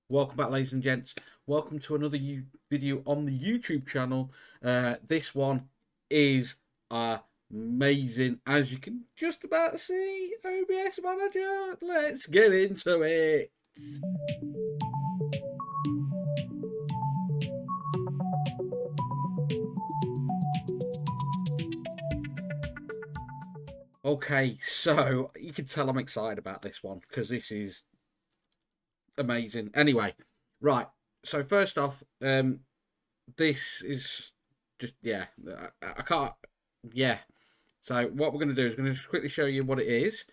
Welcome back, ladies and gents. Welcome to another video on the YouTube channel. This one is amazing, as you can just about see. OBS Manager, let's get into it. Okay, so you can tell I'm excited about this one because this is amazing. Anyway, right. So first off, this is just I can't. Yeah. So what we're going to do is going to just quickly show you what it is.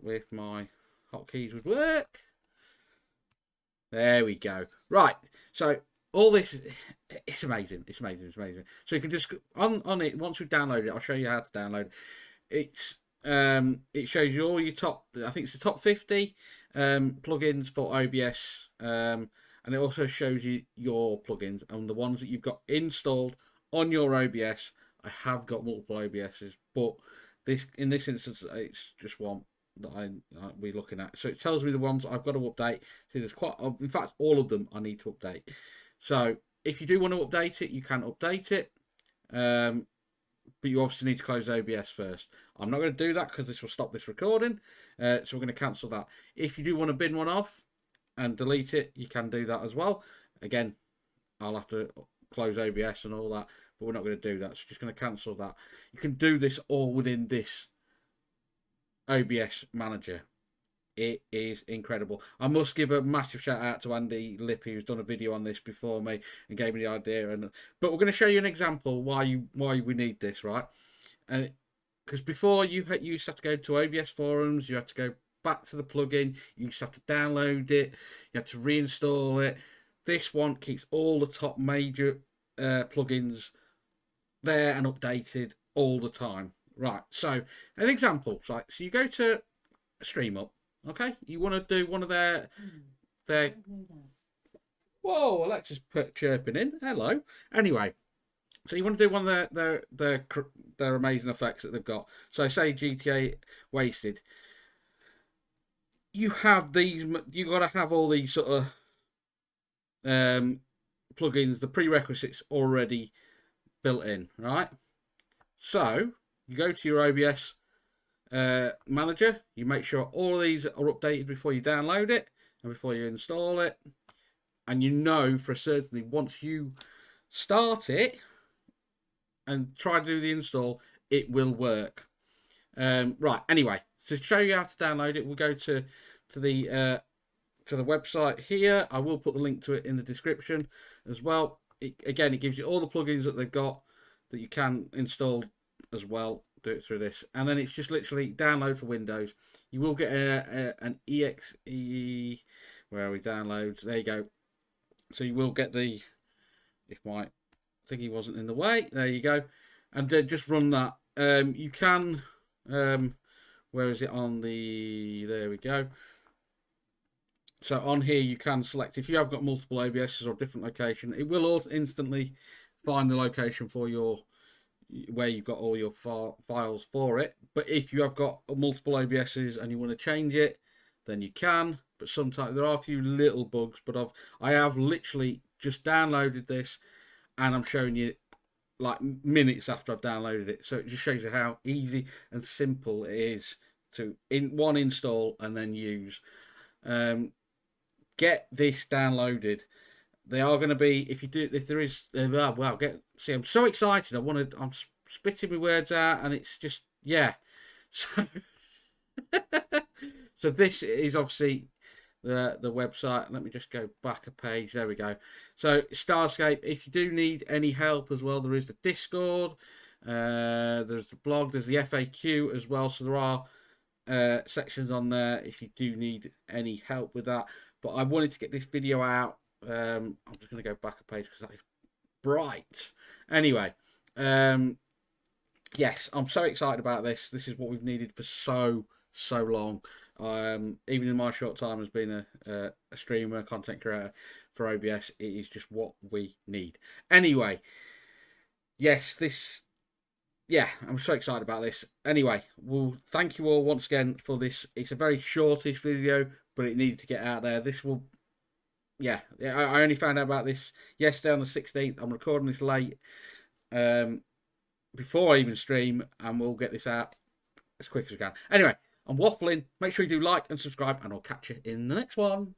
If my hotkeys would work. There we go. Right. So all this, it's amazing. It's amazing. It's amazing. So you can just on it once we've downloaded it. I'll show you how to download it. It shows you all your top. I think it's the top 50 plugins for OBS. And it also shows you your plugins and the ones that you've got installed on your OBS. I have got multiple OBSs, but in this instance, it's just one that we're looking at. So it tells me the ones I've got to update. See, there's quite, in fact, all of them I need to update. So if you do want to update it, you can update it. But you obviously need to close OBS first. I'm not going to do that because this will stop this recording. So we're going to cancel that. If you do want to bin one off and delete it, you can do that as well. Again, I'll have to close OBS and all that, but we're not going to do that. So just going to cancel that. You can do this all within this OBS manager. It is incredible. I must give a massive shout out to Andy Lippy, who's done a video on this before me and gave me the idea. But we're going to show you an example why we need this, right? Because before you used to have to go to OBS forums, you had to go back to the plugin, you used to have to download it, you had to reinstall it. This one keeps all the top major plugins there and updated all the time. Right, so an example, so you go to StreamUp, okay? You want to do one of their whoa, Alexa's chirping in. Hello. Anyway, so you want to do one of their amazing effects that they've got. So say GTA Wasted. You have these. You got to have all these sort of plugins, the prerequisites already built in, right? So you go to your OBS manager. You make sure all of these are updated before you download it and before you install it. And you know for certainty once you start it and try to do the install, it will work. Right. Anyway, to show you how to download it, we'll go to the website here. I will put the link to it in the description as well. Again, it gives you all the plugins that they've got that you can install as well. Do it through this, and then it's just literally download for Windows. You will get an exe. Where are we? Downloads. There you go. So you will get the. If my thingy wasn't in the way, there you go, and just run that. You can. Where is it on the? There we go. So on here you can select if you have got multiple OBSs or different location. It will instantly find the location for your where you've got all your files for it. But if you have got multiple OBSs and you want to change it, then you can. But sometimes there are a few little bugs. But I have literally just downloaded this, and I'm showing you like minutes after I've downloaded it. So it just shows you how easy and simple it is to install and then use. Get this downloaded. They are going to be, if there is, well, see, I'm so excited. I'm spitting my words out, and it's just, yeah. So, so this is obviously the website. Let me just go back a page. There we go. So Starscape. If you do need any help as well, there is the Discord. There's the blog. There's the FAQ as well. So there are sections on there if you do need any help with that. But I wanted to get this video out. I'm just going to go back a page because that is bright. Anyway, yes, I'm so excited about this. This is what we've needed for so long. Even in my short time as being a streamer, content creator for OBS, it is just what we need. Anyway, yes, yeah, I'm so excited about this. Anyway, well, thank you all once again for this. It's a very shortish video, but it needed to get out there. This will yeah, I only found out about this yesterday on the 16th. I'm recording this late, before I even stream, and we'll get this out as quick as we can. Anyway, I'm waffling. Make sure you do like and subscribe, and I'll catch you in the next one.